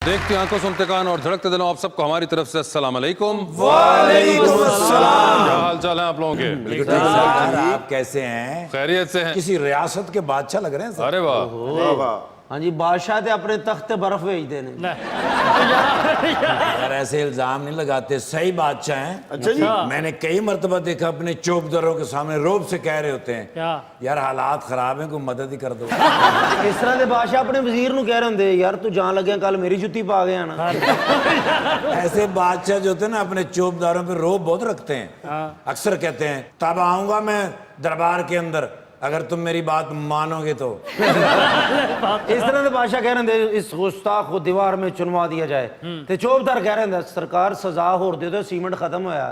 देखते आंखों सुनते कान और धड़कते दिलों आप सबको हमारी तरफ से अस्सलाम वालेकुम। वालेकुम अस्सलाम। क्या हाल चाल है आप लोगों के? सर आप कैसे हैं? खैरियत से हैं? किसी रियासत के बादशाह लग रहे हैं सर। अरे वाह, हाँ जी, बादशाह थे अपने तख्त बर्फ भेज देने। यार ऐसे इल्जाम नहीं लगाते, सही बादशाह हैं। अच्छा जी। मैंने कई मर्तबा देखा अपने चौकीदारों के सामने रोब से कह रहे होते हैं क्या? यार हालात खराब हैं, कोई मदद ही कर दो। इस तरह के बादशाह अपने वजीर ਨੂੰ कह रहे होंगे यार तू जान लगे कल मेरी जुत्ती पा गया ना। ऐसे बादशाह जो होते हैं ना अपने चौकीदारों पे रोब बहुत रखते हैं। अक्सर कहते हैं तब आऊंगा मैं दरबार के अंदर अगर तुम मेरी बात मानोगे तो। इस तरह के बादशाह कह रहे होंगे इस गुस्ताख को दीवार में चुनवा दिया जाए ते चौबदार कह रहे होंगे सरकार सजा होर दे दो सीमेंट खत्म होया।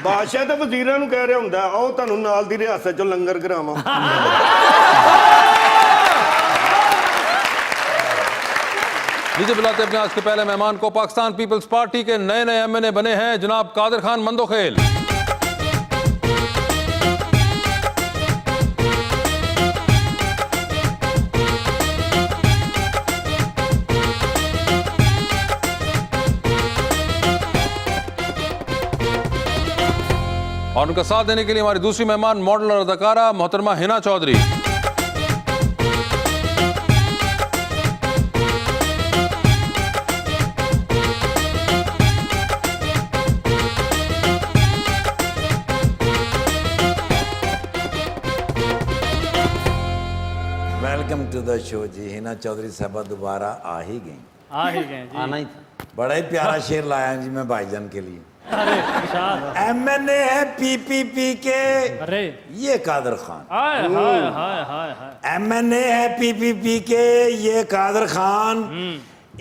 ਬਾਦਸ਼ਾਹ ਤਾਂ ਵਜ਼ੀਰਾਂ ਨੂੰ ਕਹਿ ਰਿਹਾ ਹੁੰਦਾ ਆਓ ਤੁਹਾਨੂੰ ਨਾਲ ਦੀ ਰਿਆਸਤ ਚੋਂ ਲੰਗਰ ਕਰਾਵਾਂ। लीजिए बुलाते अपने आज के पहले मेहमान को। पाकिस्तान पीपल्स पार्टी के नए नए एमएनए बने हैं जनाब कादिर खान मंदोखेल। और उनका साथ देने के लिए हमारी दूसरी मेहमान मॉडल और अदाकारा मोहतरमा Hina Chaudhary. Welcome to the show ji. Hina Chaudhary साहबा दोबारा आ ही गई। आना ही था। बड़ा ही प्यारा शेर लाया जी मैं भाईजान के लिए। अरे शाबाश। एमएनए है पीपीपी के अरे ये कादिर खान। हाय हाय हाय हाय हाय। एमएनए है पीपीपी के ये कादिर खान।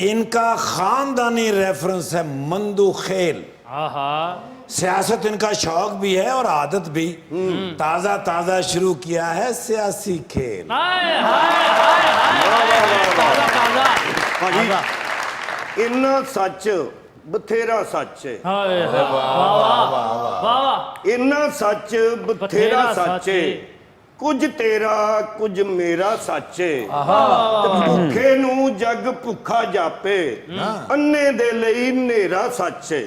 इनका खानदानी रेफरेंस है मंदोखेल। आहा। सियासत इनका शौक भी है और आदत भी। ताजा ताजा शुरू किया है सियासी खेल। हाय हाय हाय हाय। ताजा ताजा। ਭਾਜੀ ਇੰਨਾ ਸੱਚ ਬਥੇਰਾ ਸੱਚ ਹੈ। हाय वाह वाह वाह वाह। ਇੰਨਾ ਸੱਚ ਬਥੇਰਾ ਸੱਚ ਹੈ। ਕੁਝ ਤੇਰਾ ਕੁਝ ਮੇਰਾ ਸੱਚ ਹੈ। ਤੇ ਭੁੱਖੇ ਨੂੰ ਜਗ ਭੁੱਖਾ ਜਾਪੇ ਅੰਨੇ ਦੇ ਲਈ ਹਨੇਰਾ ਸੱਚ ਹੈ।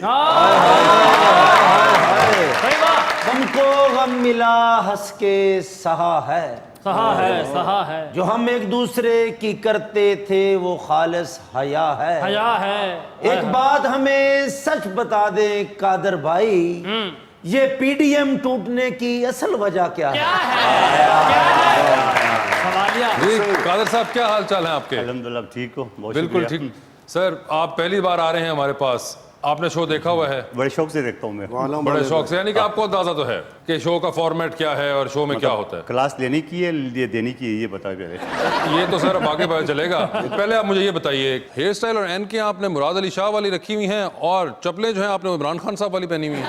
सही बात। हमको गम मिला हंस के सहा है सहा है सहा है। जो हम एक दूसरे की करते थे वो खालिस हया है। हया है। एक बात हमें सच बता दे कादर भाई ये पीडीएम टूटने की असल वजह क्या है? क्या है? क्या है? सवालिया। जी कादिर साहब क्या हाल चाल है आपके? अल्हम्दुलिल्लाह ठीक हो। बहुत बिल्कुल शुक्रिया। ठीक। सर आप पहली बार आ रहे हैं हमारे पास, आपने शो देखा हुआ है? बड़े शौक से देखता हूँ मैं। बड़े शौक से, यानी कि आपको अंदाजा तो है कि शो का फॉर्मेट क्या है और शो में क्या होता है। क्लास लेने की है ये देने की है ये बता पहले। ये तो सर अब आगे पता चलेगा। पहले आप मुझे ये बताइए हेयर स्टाइल और एन के आपने मुराद अली शाह वाली रखी हुई हैं और चप्पलें जो हैं आपने इमरान खान साहब वाली पहनी हुई हैं।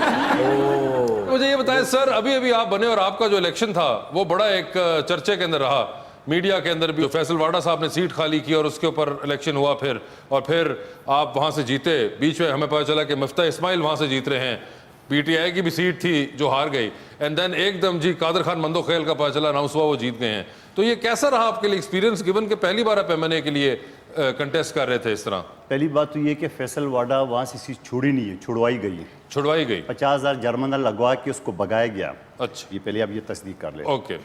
मुझे ये बताएं सर, अभी अभी आप बने और आपका जो इलेक्शन था वो बड़ा एक चर्चे के अंदर रहा, मीडिया के अंदर भी। फैसल वाडा साहब ने सीट खाली की और उसके ऊपर इलेक्शन हुआ फिर आप वहां से जीते। बीच में हमें पता चला कि मुफ्ता इस्माइल वहां से जीत रहे हैं, पीटीआई की भी सीट थी जो हार गई। एंड देन एकदम जी कादिर खान मंदोखेल का पता चला अनाउंस हुआ वो जीत गए हैं। तो ये कैसा रहा आपके लिए एक्सपीरियंस, गिवन के पहली बार आप एमएनए के लिए कंटेस्ट कर रहे थे इस तरह? पहली बात तो ये कि फैसल वाडा वहाँ से सीट छोड़ी नहीं है, छुड़वाई गई है। छुड़वाई गई? 50,000 जर्मना लगवा के उसको भगाया गया। अच्छा, ये पहले आप ये तस्दीक कर ले। ओके।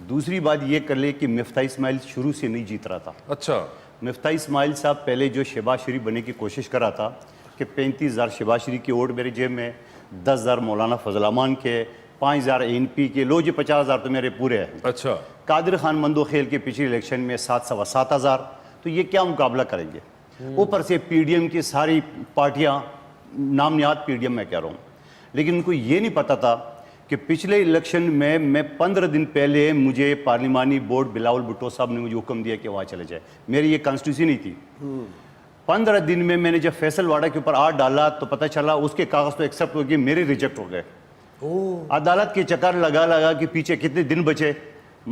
दूसरी बात ये कर ले कि मुफ्ता इस्माइल शुरू से नहीं जीत रहा था। अच्छा। मुफ्ता इस्माइल साहब पहले जो शहबाज शरीफ बनने की कोशिश कर रहा था कि 35,000 शहबाज शरीफ के वोट मेरे जेब में, 10,000 मौलाना फजल अमान के, 5,000 एनपी के, लो जी 50,000 तो मेरे पूरे हैं। अच्छा। कादिर खान मंदोखेल के पिछले इलेक्शन में 7,000 तो ये क्या मुकाबला करेंगे? ऊपर से पीडीएम की सारी पार्टियां, नामनियात पीडीएम मैं कह रहा हूँ, लेकिन उनको ये नहीं पता था कि पिछले इलेक्शन में मैं 15 दिन पहले मुझे पार्लिमानी बोर्ड बिलावल भुट्टो साहब ने मुझे हुक्म दिया कि वहाँ चले जाए। मेरी ये कॉन्स्टिट्यूंसी नहीं थी। 15 दिन में मैंने जब फैसल वाडा के ऊपर हाथ डाला तो पता चला उसके कागज तो एक्सेप्ट हो गए, मेरे रिजेक्ट हो गए। अदालत के चक्कर लगा कि पीछे कितने दिन बचे।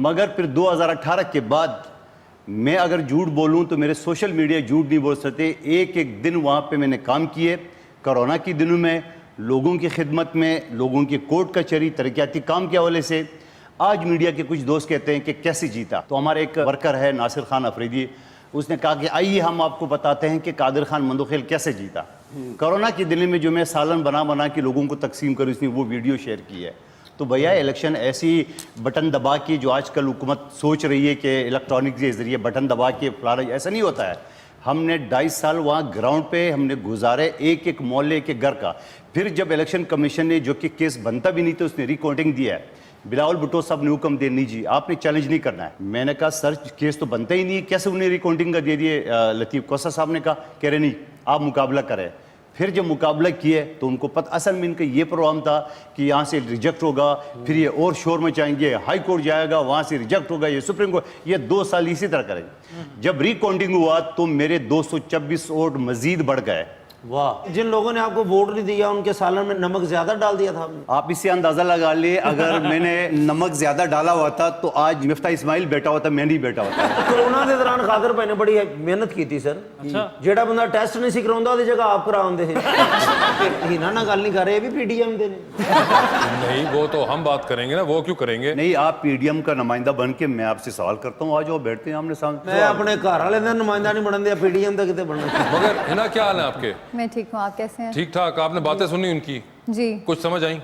मगर फिर 2018 के बाद मैं अगर झूठ बोलूं तो मेरे सोशल मीडिया झूठ नहीं बोल सकते। एक एक दिन वहाँ पे मैंने काम किए। कोरोना के दिनों में लोगों की खिदमत में, लोगों की कोर्ट कचहरी तरक्याती काम के हवाले से आज मीडिया के कुछ दोस्त कहते हैं कि कैसे जीता। तो हमारे एक वर्कर है नासिर खान अफरीदी, उसने कहा कि आइए हम आपको बताते हैं कि कादिर खान मंदोखेल कैसे जीता। कोरोना के दिल्ली में जो मैं सालन बना बना के लोगों को तकसीम करूँ, उसने वो वीडियो शेयर की है। तो भैया इलेक्शन ऐसी बटन दबा के, जो आजकल हुकूमत सोच रही है कि इलेक्ट्रॉनिक के जरिए बटन दबा के फलाना, ऐसा नहीं होता है। हमने 2.5 साल वहाँ ग्राउंड पे हमने गुजारे, एक एक मोहल्ले के घर का। फिर जब इलेक्शन कमीशन ने, जो कि केस बनता भी नहीं था, उसने रिकाउंटिंग दिया है, बिलावल भुट्टो साहब ने हुक्म दिया नहीं जी आपने चैलेंज नहीं करना है। मैंने कहा सर केस तो बनता ही नहीं है, कैसे उन्हें रिकाउंटिंग का दे दिए। लतीफ़ कोसा साहब ने कहा, कह रहे नहीं आप मुकाबला करें। फिर जब मुकाबला किए तो उनको पता, असल में इनका ये प्रोग्राम था कि यहाँ से रिजेक्ट होगा, फिर ये और शोर मचाएंगे, हाई कोर्ट जाएगा, वहाँ से रिजेक्ट होगा, ये सुप्रीम कोर्ट, ये 2 साल इसी तरह करेंगे। जब रिकाउंटिंग हुआ तो मेरे 226 वोट मजीद बढ़ गए। वाह, जिन लोगों ने आपको वोट नहीं दिया उनके सालन में नमक ज्यादा डाल दिया था आपने। आप इससे अंदाजा लगा लिए, अगर मैंने नमक ज्यादा डाला हुआ था तो आज मिफ्ता इस्माइल बैठा होता, मैं नहीं बैठा होता। कोरोना के दौरान कादिर भाई ने बड़ी मेहनत की थी सर। अच्छा। जेड़ा बंदा टेस्ट नहीं सी कराउंदा ਉਹਦੀ जगह आप कराउंदे ही ना गल नहीं कर रहे, ये भी पीडीएम दे ने। नहीं वो तो हम बात करेंगे ना, वो क्यों करेंगे। नहीं, आप पीडीएम का नुमाइंदा बन के मैं आपसे सवाल करता हूँ, आज वो बैठते हैं आमने सामने। मैं अपने घर वाले का नुमाइंदा नहीं बनन दिया, पीडीएम का कितने बनना। मगर हिना क्या हाल है आपके। मैं ठीक हूँ, आप कैसे हैं? ठीक ठाक। आपने बातें सुनी उनकी, जी कुछ समझ आई।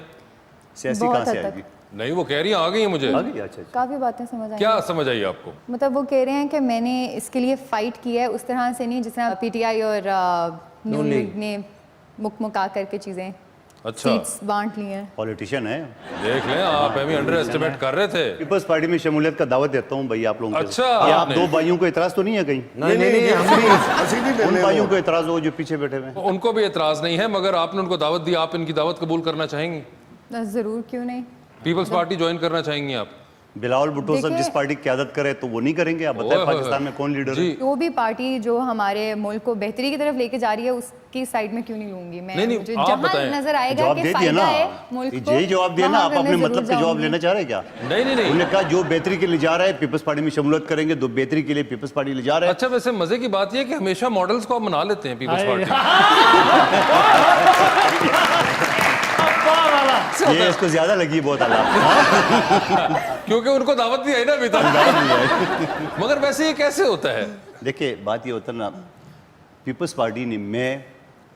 सियासी बहुत कहाँ से हद तक। आएगी? नहीं वो कह रही हैं आ गई है मुझे। आ गई, अच्छा अच्छा। काफ़ी बातें समझ आई। क्या समझ आई आपको। मतलब वो कह रहे हैं कि मैंने इसके लिए फाइट किया है, उस तरह से नहीं जिस तरह पीटीआई और न्यू लीग ने मुका करके चीज़ें अच्छा सीट्स बांट ली हैं। पॉलिटिशियन है। देख लें आप भी अंडर एस्टिमेट कर रहे थे। पीपल्स पार्टी में शमूलियत का दावत देता हूँ भाई आप लोगों को। अच्छा, आप आपने? 2 भाइयों को इतराज तो नहीं है कहीं? नहीं हम भी ਅਸੀਂ ਨਹੀਂ उन ਦਿੰਦੇ भाइयों को इतराज हो जो पीछे बैठे हुए हैं। उनको भी एतराज नहीं है, मगर आपने उनको दावत दी, आप इनकी दावत कबूल करना चाहेंगी। ज़रूर, क्यों नहीं। पीपल्स पार्टी ज्वाइन करना चाहेंगी आप। बिलावल भुट्टो साहब देखिए- जिस पार्टी की क्यादत करे तो वो नहीं करेंगे। आप बताएं ओए, पाकिस्तान में कौन लीडर जी है? वो भी पार्टी जो हमारे मुल्क को बेहतरी की तरफ लेके जा रही है उसकी साइड में क्यों नहीं लूंगी मैं। नहीं, मुझे आप जहाँ बताएं। नजर आएगा जवाब कि दे दिया फायदा ना, है मुल्क को, यही जवाब दिया ना। वहाँ आप पे अपने मैं मतलब जरूर का जवाब जाऊंगी। लेना चाह रहे हैं क्या? नहीं नहीं नहीं। उन्होंने कहा जो बेहतरी के लिए जा रहा है पीपल्स पार्टी में शमूलियत करेंगे, तो बेहतरी के लिए पीपल्स पार्टी ले जा रहे हैं। अच्छा वैसे मजे की बात यह है कि हमेशा मॉडल्स को आप मना लेते हैं पीपल्स पार्टी। ये इसको ज्यादा लगी बहुत आला। क्योंकि उनको दावत दी है ना अभी तक। मगर वैसे ये कैसे होता है। देखिए बात ये होता है ना, पीपल्स पार्टी ने मैं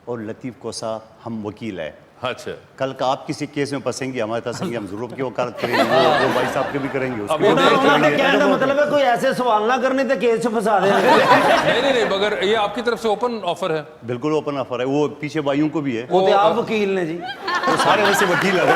और लतीफ़ कोसा हम वकील है। अच्छा कल का आप किसी केस में फंसेंगे हमारे फंसेंगे, हम जरूर की वकालत करेंगे, वो भाई साहब के भी करेंगे, उसके अभी भी उन्होंने- करेंगे। कहने का मतलब है कोई ऐसे सवाल ना करने तो केस से फंसा देंगे। नहीं नहीं नहीं, मगर ये आपकी तरफ से ओपन ऑफर है। बिल्कुल ओपन ऑफर है, वो पीछे भाइयों को भी है, वो तो आप वकील ने जी। तो सारे वैसे वकील है।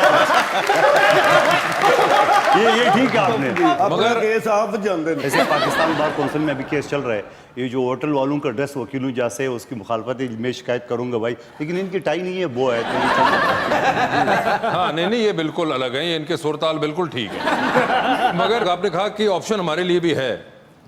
ये ठीक है आपने। ਮਗਰ ਕੇਸ ਆਪ ਜਾਂਦੇ ਨੇ। जैसे पाकिस्तान बार कौंसिल में अभी केस चल रहा है, ये जो होटल वालों का ड्रेस वकीलों जैसे है उसकी मुखालफत है, मैं शिकायत करूंगा भाई, लेकिन इनकी टाई नहीं है वो है तो ये चल- हाँ नहीं नहीं ये बिल्कुल अलग है, ये इनके सुरताल बिल्कुल ठीक है। मगर आपने कहा कि ऑप्शन हमारे लिए भी है,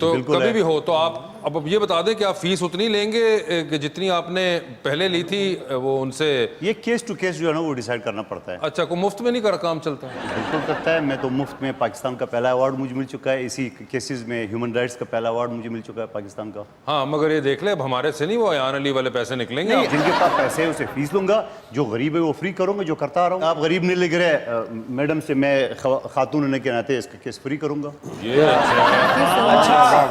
तो बिल्कुल कभी है। भी हो तो आप अब ये बता दें कि आप फीस उतनी लेंगे कि जितनी आपने पहले ली थी वो उनसे। ये केस टू केस जो है ना वो डिसाइड करना पड़ता है। अच्छा कोई मुफ्त में नहीं कर काम चलता। बिल्कुल करता है, मैं तो मुफ्त में, पाकिस्तान का पहला अवार्ड मुझे मिल चुका है इसी केसेस में, ह्यूमन राइट्स का पहला अवार्ड मुझे मिल चुका है पाकिस्तान का। हाँ मगर ये देख ले अब हमारे से नहीं वो अयान अली वाले पैसे निकलेंगे। नहीं, आप- जिनके पास पैसे है उसे फीस लूंगा, जो गरीब है वो फ्री करूंगा, जो करता आ रहा हूँ। आप गरीब नहीं लिख रहे मैडम से, मैं खातून होने के नाते इसका केस फ्री करूंगा। ये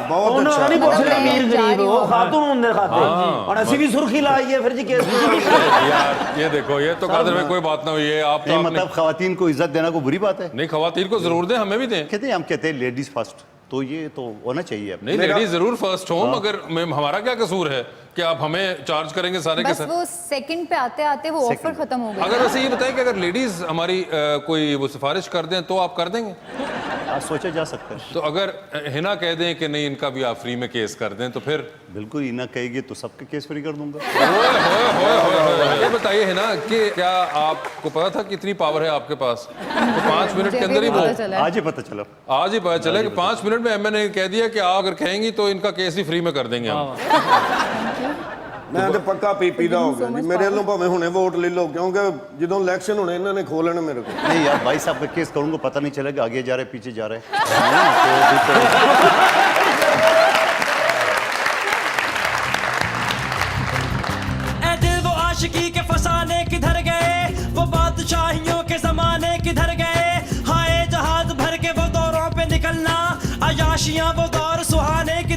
ਬਹੁਤ ਉਹਨਾਂ ਅੱਛਾ। ਨਹੀਂ ਪੁੱਛ ਰਿਹਾ मैं ਅਮੀਰ जा गरीब रही ਉਹ हूँ। ਖਾਤੂन ਹੁੰਦੇ ਖਾਤੇ और ਅਸੀਂ भी सुर्खी लाई है फिर जी केस। यार ये देखो ये तो कादर में कोई बात ना हुई है। आप तो नहीं आपने- मतलब खवातीन को इज्जत देना कोई बुरी बात है? नहीं खवातीन को जरूर दें, हमें भी दें। कहते हैं, हम कहते हैं लेडीज फर्स्ट, तो ये तो होना चाहिए अपने। नहीं लेडीज जरूर फर्स्ट हो, मगर हमारा क्या कसूर है कि आप हमें चार्ज करेंगे सारे के बस सारे। वो सेकंड पे आते आते वो ऑफर खत्म हो गया। अगर वैसे ये बताएं कि अगर लेडीज हमारी कोई वो सिफारिश कर दें तो आप कर देंगे। सोचा जा सकता है। तो अगर हिना कह दें कि नहीं इनका भी आप फ्री में केस कर दें तो फिर बिल्कुल ही ना कहेगी तो सबके केस फ्री कर दूंगा। ये बताइए हिना कि क्या आपको पता था कितनी पावर है आपके पास। तो 5 मिनट के मुझे अंदर ही भी वो पता चला है। आज ही पता चला। आज ही पता चला कि 5 मिनट में एमएन ने कह दिया कि आप अगर कहेंगी तो इनका केस ही फ्री में कर देंगे हम। ਮੈਂ ਤੇ ਪੱਕਾ ਪੀਪੀ ਦਾ ਹੋ ਗਿਆ ਜੀ, ਮੇਰੇ ਵੱਲੋਂ ਭਾਵੇਂ ਹੁਣੇ ਵੋਟ ਲੈ ਲਓ, ਕਿਉਂਕਿ ਜਦੋਂ ਇਲੈਕਸ਼ਨ ਹੋਣੇ ਇਹਨਾਂ ਨੇ ਖੋਹ ਲੈਣੇ ਮੇਰੇ ਕੋਲ। नहीं यार भाई साहब का केस करूंगा, पता नहीं चलेगा आगे जा रहे पीछे जा रहे। ऐ दिल वो आशिकी के फसाने किधर गए, वो बादशाहियों के जमाने किधर गए, हाय जहाज भर के वो दो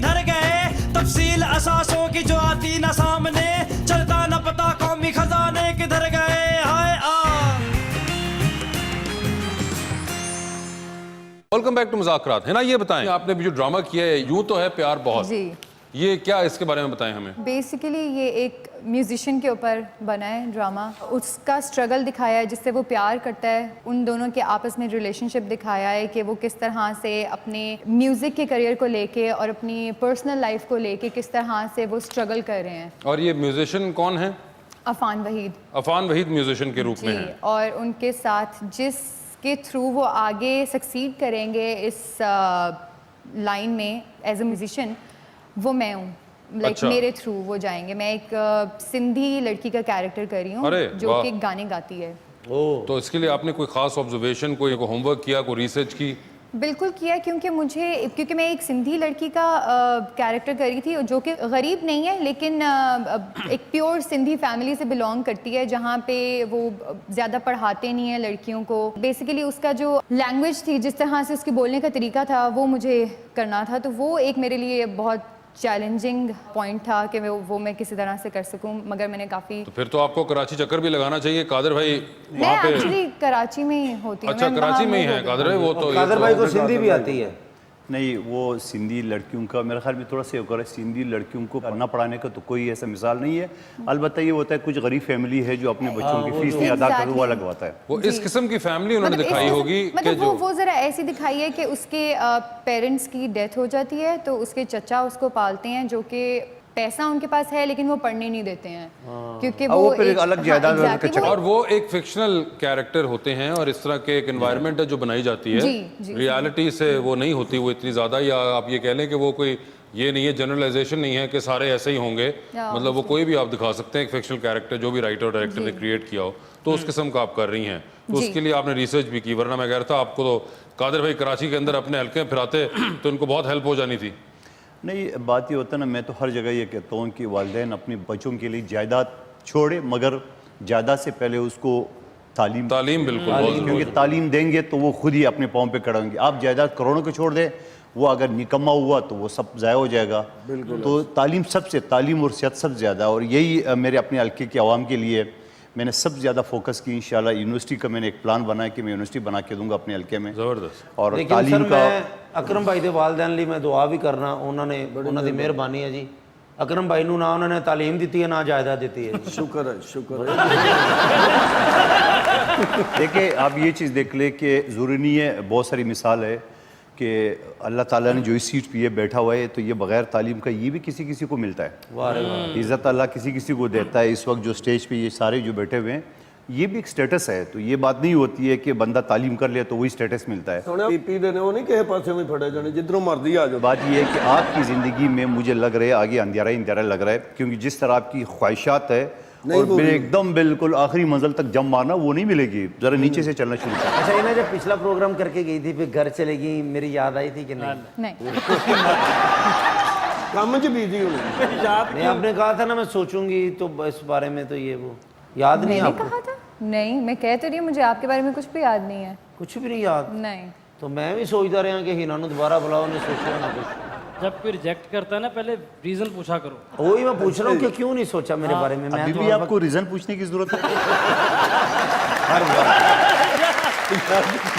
किधर गए, तफसील असासों की जो आती ना सामने, चलता न पता कौमी खजाने किधर गए। हाय वेलकम बैक टू मुज़ाकरात। है ना, ये बताएं आपने भी जो ड्रामा किया है यूं तो है प्यार बहुत, जी ये क्या इसके बारे में बताएं हमें। बेसिकली ये एक म्यूजिशियन के ऊपर बना है ड्रामा। उसका स्ट्रगल दिखाया है जिससे वो प्यार करता है, उन दोनों के आपस में रिलेशनशिप दिखाया है कि वो किस तरह से अपने म्यूज़िक के करियर को लेके और अपनी पर्सनल लाइफ को लेके किस तरह से वो स्ट्रगल कर रहे हैं। और ये म्यूजिशियन कौन है? अफान वहीद। अफान वहीद म्यूजिशियन के रूप में जी, है। और उनके साथ जिसके थ्रू वो आगे सक्सीड करेंगे इस लाइन में एज अ म्यूजिशियन, वो मैं हूँ। लाइक अच्छा। मेरे थ्रू वो जाएंगे। मैं एक सिंधी लड़की का कैरेक्टर कर रही हूँ अरे, जो वाह। कि गाने गाती है। तो इसके लिए आपने कोई खास ऑब्जर्वेशन, कोई होमवर्क किया, कोई रिसर्च की? बिल्कुल किया, क्योंकि मैं एक सिंधी लड़की का कैरेक्टर कर रही थी जो कि गरीब नहीं है, लेकिन एक प्योर सिंधी फैमिली से बिलोंग करती है, जहाँ पे वो ज़्यादा पढ़ाते नहीं है लड़कियों को। बेसिकली उसका जो लैंग्वेज थी, जिस तरह से उसके बोलने का तरीका था, वो मुझे करना था। तो वो एक मेरे लिए बहुत चैलेंजिंग पॉइंट था कि वो मैं किसी तरह से कर सकूं, मगर मैंने काफ़ी। तो फिर तो आपको कराची चक्कर भी लगाना चाहिए। कादर भाई मैं वहाँ पे, एक्चुअली कराची में ही होती हूँ। अच्छा मैं कराची वहाँ में ही वो है कादर भाई, वो तो कादर भाई को सिंधी भी आती है। नहीं, वो सिंधी लड़कियों का मेरे ख्याल में थोड़ा सा होकर है, सिंधी लड़कियों को पढ़ना पढ़ाने का तो कोई ऐसा मिसाल नहीं है। अलबत्ता ये होता है कुछ गरीब फैमिली है जो अपने बच्चों की फीस नहीं अदा कर वो अलग बात है। वो इस किस्म की फैमिली उन्होंने मतलब दिखाई होगी कि मतलब जो वो जरा ऐसी दिखाई है कि उसके पेरेंट्स की डेथ हो जाती है, तो उसके चचा उसको पालते हैं, जो कि पैसा उनके पास है लेकिन वो पढ़ने नहीं देते हैं, क्योंकि वो फिर एक अलग जायदाद वाले के चक्कर। और वो एक फिक्शनल कैरेक्टर होते हैं और इस तरह के एक एनवायरनमेंट है जो बनाई जाती है, जी, रियलिटी से वो नहीं होती वो इतनी ज़्यादा। या आप ये कह लें कि वो कोई ये नहीं है, जनरलाइजेशन नहीं है कि सारे ऐसे ही होंगे। मतलब वो कोई भी आप दिखा सकते हैं एक फिक्शनल कैरेक्टर जो भी राइटर और डायरेक्टर ने क्रिएट किया हो, तो उस किस्म का आप कर रही हैं। तो उसके लिए आपने रिसर्च भी की, वरना मैं कह रहा था आपको तो कादर भाई कराची के अंदर अपने हल्के फिराते तो इनको बहुत हेल्प हो जानी थी। नहीं, बात ये होता है ना, मैं तो हर जगह ये कहता हूँ कि वालिदैन अपने बच्चों के लिए जायदाद छोड़े, मगर जायदाद से पहले उसको तालीम बिल्कुल बहुत क्योंकि तालीम देंगे तो वो खुद ही अपने पाँव पे खड़े होंगे। आप जायदाद करोड़ों को छोड़ दें, वो अगर निकम्मा हुआ तो वो सब ज़ाया हो जाएगा। तो तालीम और सेहत सबसे ज़्यादा, और यही मेरे अपने हल्के के आवाम के लिए मैंने सबसे ज़्यादा फोकस की। इंशाल्लाह यूनिवर्सिटी का मैंने एक प्लान बनाया कि मैं यूनिवर्सिटी बना के दूंगा अपने हल्के में। ज़बरदस्त। और लेकिन तालीम सर का मैं अकरम भाई दे वालदैन ਲਈ मैं दुआ भी करना, उन्होंने मेहरबानी है जी। अकरम भाई ਨੂੰ ना उन्होंने तालीम दी है ना जायदाद दी है। शुक्र है, शुक्र है। देखिए, आप ये चीज़ देख ले कि ज़रूरी नहीं है, बहुत सारी मिसाल है कि अल्लाह ताला ने जो इस सीट पे ये बैठा हुआ है, तो ये बगैर तालीम का ये भी किसी किसी को मिलता है। वाह रे वाह। इज़्ज़त अल्लाह किसी किसी को देता है। इस वक्त जो स्टेज पे ये सारे जो बैठे हुए हैं, ये भी एक स्टेटस है। तो ये बात नहीं होती है कि बंदा तालीम कर ले तो वही स्टेटस मिलता है। सोने पीपी देने वो नहीं कहे पासे में फड़े जाने, जिधरों मर्जी आ जाओ। बात ये है कि आपकी ज़िंदगी में मुझे लग रहा है आगे अंधेरा ही अंधेरा लग रहा है, क्योंकि जिस तरह आपकी ख्वाहिशात है और मेरे एकदम बिल्कुल आखिरी मंजिल तक जम मारना वो नहीं मिलेगी। ज़रा नीचे से चलना शुरू करें। अच्छा, इन्हें जब पिछला प्रोग्राम करके गई थी फिर घर चलेगी, मेरी याद आई थी कि नहीं? नहीं। काम च बिजी होने। नहीं, आपने कहा था ना मैं सोचूंगी, तो इस बारे में तो ये वो याद नहीं मैंने आपको? कहा था नहीं, मैं कह तो रही हूँ मुझे आपके बारे में कुछ भी याद नहीं है। कुछ भी नहीं याद? नहीं। तो मैं भी सोचता रहा कि हिना दोबारा बुलाओ, ने सोचा ना कुछ। जब कोई रिजेक्ट करता है ना, पहले रीजन पूछा करो। वही मैं पूछ रहा हूँ कि क्यों नहीं सोचा मेरे बारे में। मैं अभी तो भी हर आपको रीज़न पूछने की ज़रूरत है? हर बार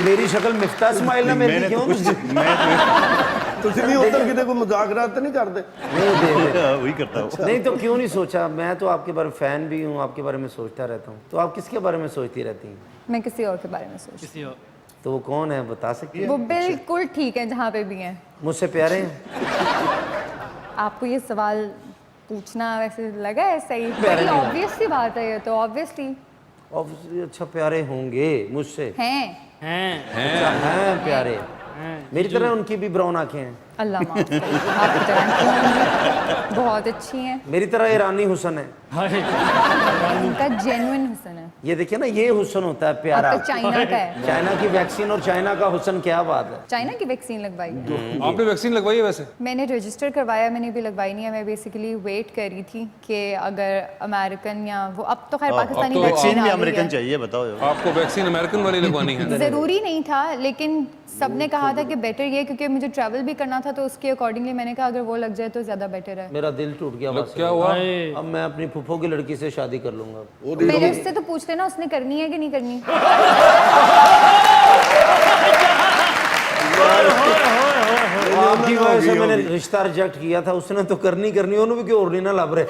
मेरी शक्ल मिफ्ता स्माइल ना मेरी क्यों? ਤੁਸੀਂ ਵੀ ਉਧਰ ਕਿਤੇ ਕੋਈ ਮਜ਼ਾਕਰਾਤ ਤਾਂ नहीं करते? वही करता हूँ। नहीं तो क्यों नहीं सोचा? मैं तो आपके बारे में फैन भी हूँ, आपके बारे में सोचता रहता हूँ। तो आप किसके बारे में सोचती रहती हैं? मैं किसी और के बारे में सोच। किसी और तो वो कौन है, बता सकती हैं? वो बिल्कुल ठीक है जहाँ पे भी हैं। मुझसे प्यारे हैं? आपको ये सवाल पूछना वैसे लगा है सही? प्यारे नहीं ऑब्वियस सी बात है ये तो, ऑब्वियसली ऑब्वियसली। अच्छा, प्यारे होंगे मुझसे? हैं। अच्छा, हैं प्यारे। मेरी तरह उनकी भी ब्राउन आंखें हैं? अल्लाह माफ करे, आपकी तरह क्यों होंगी? बहुत अच्छी हैं। मेरी तरह ईरानी हुसन है? उनका जेन्युइन हुस्न है। ये देखिए ना, ये हुसन होता है प्यारा। आपका चाइना का है। चाइना की वैक्सीन और चाइना का हुसन, क्या बात है। चाइना की वैक्सीन लगवाई? आपने वैक्सीन लगवाई है वैसे? मैंने रजिस्टर करवाया, मैंने भी लगवाई नहीं है। मैं बेसिकली वेट कर रही थी कि अगर अमेरिकन या वो, अब तो खैर पाकिस्तानी तो वैक्सीन वैक्सीन भी आ गई अमेरिकन है। चाहिए, बताओ। आपको वैक्सीन अमेरिकन वाली लगवानी है? जरूरी नहीं था, लेकिन सबने कहा था कि बेटर ये, क्योंकि मुझे ट्रैवल भी करना था तो उसके अकॉर्डिंगली मैंने कहा अगर वो लग जाए तो ज़्यादा बेटर है। मेरा दिल टूट गया बस। क्या हुआ? अब मैं अपनी फूफो की लड़की से शादी कर लूंगा। मेरे उससे तो पूछ लेना उसने करनी है कि नहीं करनी। आपकी वजह से मैंने रिश्ता रिजेक्ट किया था, उसने तो करनी ਉਹਨੂੰ ਵੀ ਕਿਉਂ ਨਹੀਂ ਨਾ ਲੱਭ ਰਹੇ।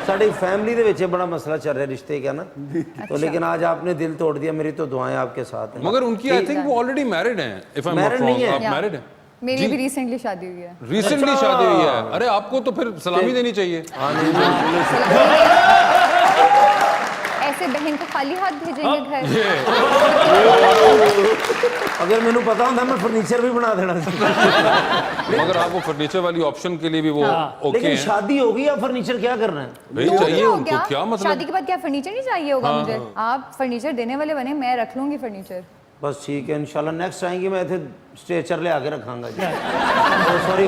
साड़ी फैमिली ਦੇ ਵਿੱਚ बड़ा मसला चल रहा है रिश्ते का ना। तो लेकिन आज आपने दिल तोड़ दिया, मेरी तो दुआएं आपके साथ हैं। मगर उनकी आई थिंक वो ऑलरेडी मैरिड हैं, if I am not Married नहीं रॉन्ग। है। आप मैरिड हैं? मेरी भी रिसेंटली शादी हुई है। रिसेंटली शादी हुई है? अरे आपको तो फिर सलामी देनी चाहिए। ऐसे बहन को खाली हाथ भेजेंगे घर? अगर मैंने पता होता मैं फर्नीचर भी बना देना। मगर आप वो फर्नीचर वाली ऑप्शन के लिए भी वो ओके लेकिन हैं? शादी होगी या फर्नीचर क्या करना है? भाई तो चाहिए क्या हो उनको, गया? क्या मतलब? शादी के बाद क्या फर्नीचर नहीं चाहिए होगा मुझे? आप फर्नीचर देने वाले बने, मैं रख लूंगी फर्नीचर। बस ठीक है, इंशाल्लाह नेक्स्ट आएंगी मैं थे स्ट्रेचर ले आके रखांगा जी। सॉरी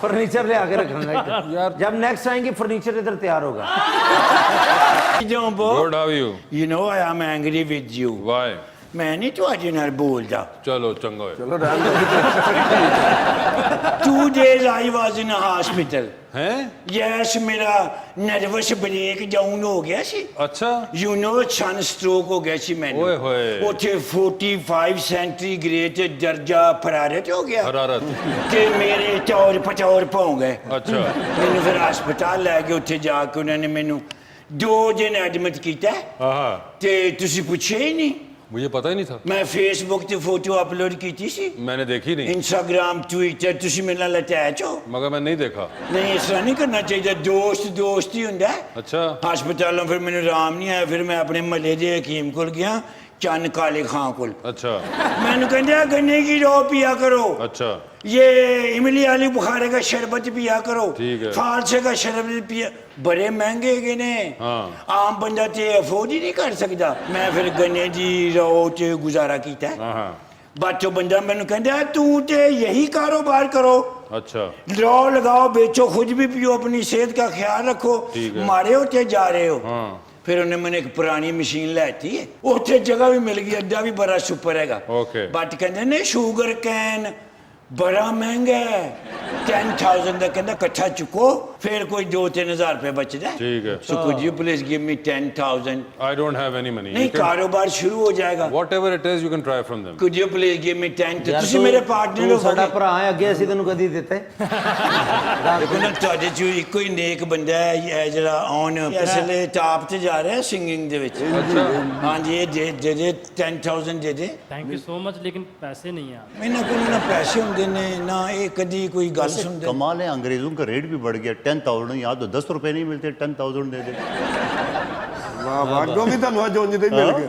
फर्नीचर ले आके रखांगा यार। जब नेक्स्ट आएंगी फर्नीचर इधर तैयार होगा। Jumbo, good, how are you? you know I am angry with you. Why? मैं नहीं ਤੁਹਾਡੇ ਨਾਲ ਬੋਲਦਾ। चलो चंगा है। 2 days I was in a hospital. हैं? Yes, ਮੇਰਾ ਨਰਵਸ ਬ੍ਰੇਕ ਡਾਊਨ ਹੋ ਗਿਆ ਸੀ। अच्छा। You know सन stroke ਹੋ ਗਿਆ ਸੀ ਮੈਨੂੰ। ओए होए। ਉੱਥੇ 45 ਸੈਂਟੀਗ੍ਰੇਡ ਦਰਜਾ ਹਰਾਰਤ ਹੋ ਗਿਆ हरारत। ਤੇ ਮੇਰੇ ਚੌਰ ਪਚੌਰ ਭੌਂ ਗਏ। अच्छा। ਮੈਨੂੰ ਫਿਰ ਹਸਪਤਾਲ ਲੈ ਕੇ ਉੱਥੇ ਜਾ ਕੇ ਉਹਨਾਂ ਨੇ ਮੈਨੂੰ 2 ਦਿਨ ਐਡਮਿਟ ਕੀਤਾ हाँ, ਤੇ ਤੁਸੀਂ ਪੁੱਛਿਆ ਹੀ ਨਹੀਂ। मुझे पता ही नहीं था। ਮੈਂ ਫੇਸਬੁੱਕ ਤੇ ਫੋਟੋ ਅਪਲੋਡ ਕੀਤੀ ਸੀ, मैंने देखी नहीं, ਇੰਸਟਾਗ੍ਰਾਮ ਟਵਿੱਟਰ, ਤੁਸੀਂ ਮੇਰੇ ਨਾਲ ਅਟੈਚ ਹੋ। मगर मैं नहीं देखा। ਨਹੀਂ ਇਸ ਤਰ੍ਹਾਂ ਨਹੀਂ ਕਰਨਾ ਚਾਹੀਦਾ, ਦੋਸਤ ਦੋਸਤ ਹੀ ਹੁੰਦਾ ਹੈ। अच्छा। ਹਸਪਤਾਲੋਂ ਫਿਰ ਮੈਨੂੰ ਆਰਾਮ ਨਹੀਂ ਆਇਆ, ਫਿਰ ਮੈਂ ਆਪਣੇ ਮਹੱਲੇ ਦੇ ਹਕੀਮ ਕੋਲ ਗਿਆ, ਚੰਨ ਕਾਲੇ ਖਾਂ ਕੋਲ। अच्छा। ਮੈਨੂੰ ਕਹਿੰਦਾ ਗੰਨੇ ਕੀ ਰੋ ਪੀਆ ਕਰੋ, अच्छा। ये इमली आली बुखारे का शरबत पिया करो, ठीक है। फालसे का शरबत पिया, बड़े महंगे गए ने। हाँ। आम बंदा ते अफोर्ड ही नहीं कर सकता। मैं फिर गन्ने दी रो च गुजारा किया। हाँ हाँ। बाचो बंदा मैंने कहता तू ते यही कारोबार करो, अच्छा। रो लगाओ, बेचो, खुद भी पियो, अपनी सेहत का ख्याल रखो, ठीक है। मारे होते जा रहे हो। हाँ। फिर उन्हें मैंने एक पुरानी मशीन लेती है, उत्थे जगह भी मिल गई, अड्डा भी बड़ा सुपर हैगा। ओके। बट कहते ने शुगर कैन बड़ा महंगा है, 10,000 का कहना कट्ठा चुको, फिर कोई 2-3 हज़ार रुपये बचता है। ठीक है। So could you please give me 10,000? I don't have any money. नहीं, कारोबार शुरू हो जाएगा। Whatever it is, you can try from them. Could you please give me 10? यार ਤੁਸੀਂ ਮੇਰੇ ਪਾਰਟਨਰ ਹੋ ਸਾਡਾ ਭਰਾ ਹੈ, ਅੱਗੇ ਅਸੀਂ ਤੈਨੂੰ ਕਦੀ ਦਿੱਤੇ? ਦੇਖੋ ਨਾ ਤੁਹਾਡੇ ਚੋਂ ਇੱਕੋ ਹੀ ਨੇਕ ਬੰਦਾ ਹੈ ਇਹ ਜਿਹੜਾ ਔਨ ਅਸਲੇ ਟਾਪ ਤੇ ਜਾ ਰਿਹਾ ਸਿੰਗਿੰਗ ਦੇ ਵਿੱਚ। अच्छा। ਹਾਂਜੀ ਇਹ ਦੇ ਦੇ 10,000 ਦੇ ਦੇ। थैंक यू सो मच, लेकिन पैसे नहीं हैं। ਇਹਨਾਂ ਕੋਲ ਨਾ ਪੈਸੇ ਹੁੰਦੇ ਨੇ ਨਾ ਇਹ कदी कोई गल सुनते। कमाल है, अंग्रेजों का रेट भी बढ़ गया। 10,000 यहाँ तो 10 रुपए नहीं मिलते, 10,000 दे दे। ਵਾਹ ਵਾਹ, ਜੋ ਵੀ ਤੁਹਾਨੂੰ ਅੱਜ ਉਂਝ ਦੇ ਹੀ ਮਿਲ ਗਏ।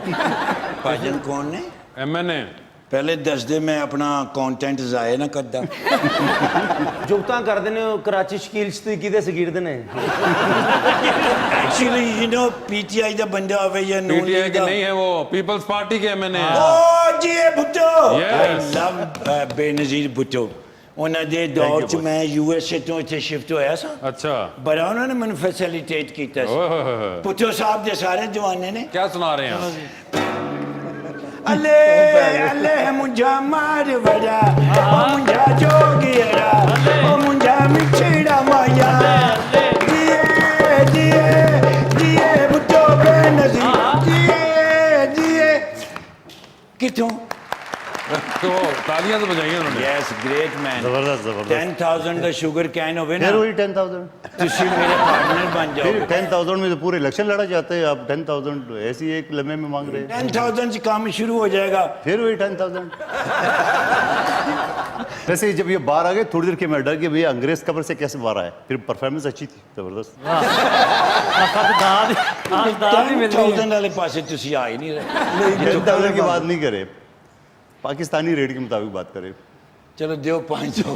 भाजन कौन ने? MNA। पहले दस दे, मैं अपना कंटेंट जाया ना करदा। ਜੁਗਤਾਂ ਕਰਦੇ ਨੇ ਉਹ ਕਰਾਚੀ ਸ਼ਕੀਲ ਚ ਕਿਹਦੇ ਸਗੀਰਦੇ ਨੇ? एक्चुअली यू नो पीटीआई दा बंदा होवे या नून PTI लीग के दा। नहीं है, वो पीपल्स पार्टी के MNA है। ओ जी Bhutto. Yes। I love Benazir Bhutto. ਉਹਨਾਂ ਦੇ ਦੌਰ ਚ ਮੈਂ ਯੂਐਸਏ ਤੋਂ ਇੱਥੇ ਸ਼ਿਫਟ ਹੋਇਆ ਸਾਂ। अच्छा। ਬੜਾ ਉਹਨਾਂ ਨੇ ਮੈਨੂੰ ਫੈਸਿਲਿਟੇਟ ਕੀਤਾ ਸੀ। ओए होए होए। ਭੁੱਟੋ ਸਾਹਿਬ ਦੇ ਸਾਰੇ ਜਵਾਨੇ ਨੇ। क्या सुना रहे हैं आप? अले अले मुंजा मार वड़ा, ओ मुंजा जोगियरा, ओ मुंजा मिठड़ा माया, दिए दिए दिए भुट्टो बेनजीर, दिए दिए कितों? तो तालियां तो बजाई उन्होंने। Yes great man. जबरदस्त जबरदस्त। 10,000 का शुगर कैन होवे ना, फिर वही 10,000। तुसी मेरे पार्टनर बन फिर जाओ। 10,000 में तो पूरे इलेक्शन लड़ा जाते हैं। आप 10,000 ऐसी एक लम्हे में मांग रहे हैं। 10,000 से काम शुरू हो जाएगा। फिर वही 10,000। वैसे जब ये बाहर आ गए थोड़ी देर के मैं डर गया, भैया अंग्रेज कब्र से कैसे बाहर आए। फिर परफॉर्मेंस अच्छी थी, जबरदस्त। आज दाद ही मिल रही है। 10,000 वाले पासे तुसी आ ही नहीं रहे। 10,000 की बात नहीं करे, पाकिस्तानी रेट के मुताबिक बात करें। चलो देव 500।